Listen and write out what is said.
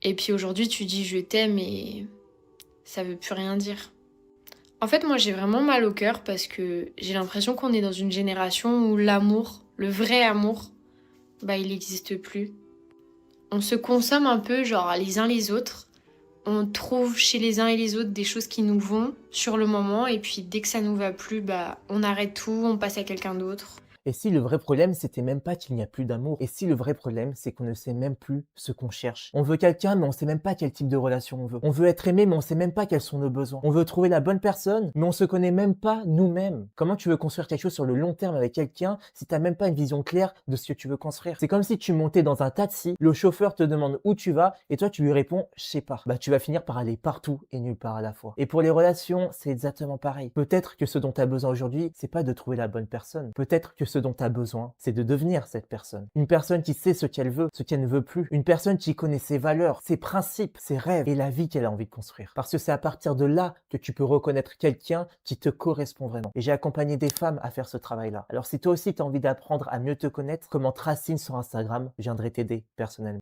Et puis aujourd'hui, tu dis je t'aime et ça veut plus rien dire. En fait, moi, j'ai vraiment mal au cœur parce que j'ai l'impression qu'on est dans une génération où l'amour, le vrai amour, bah, il n'existe plus. On se consomme un peu, genre, les uns les autres. On trouve chez les uns et les autres des choses qui nous vont sur le moment, et puis dès que ça nous va plus, bah, on arrête tout, on passe à quelqu'un d'autre. Et si le vrai problème, c'était même pas qu'il n'y a plus d'amour? Et si le vrai problème, c'est qu'on ne sait même plus ce qu'on cherche? On veut quelqu'un, mais on sait même pas quel type de relation on veut. On veut être aimé, mais on sait même pas quels sont nos besoins. On veut trouver la bonne personne, mais on se connaît même pas nous-mêmes. Comment tu veux construire quelque chose sur le long terme avec quelqu'un si t'as même pas une vision claire de ce que tu veux construire? C'est comme si tu montais dans un taxi, le chauffeur te demande où tu vas, et toi tu lui réponds, je sais pas. Bah tu vas finir par aller partout et nulle part à la fois. Et pour les relations, c'est exactement pareil. Peut-être que ce dont tu as besoin aujourd'hui, c'est pas de trouver la bonne personne. Peut-être que ce dont tu as besoin, c'est de devenir cette personne. Une personne qui sait ce qu'elle veut, ce qu'elle ne veut plus. Une personne qui connaît ses valeurs, ses principes, ses rêves et la vie qu'elle a envie de construire. Parce que c'est à partir de là que tu peux reconnaître quelqu'un qui te correspond vraiment. Et j'ai accompagné des femmes à faire ce travail-là. Alors si toi aussi tu as envie d'apprendre à mieux te connaître, comment te racine sur Instagram, je viendrai t'aider personnellement.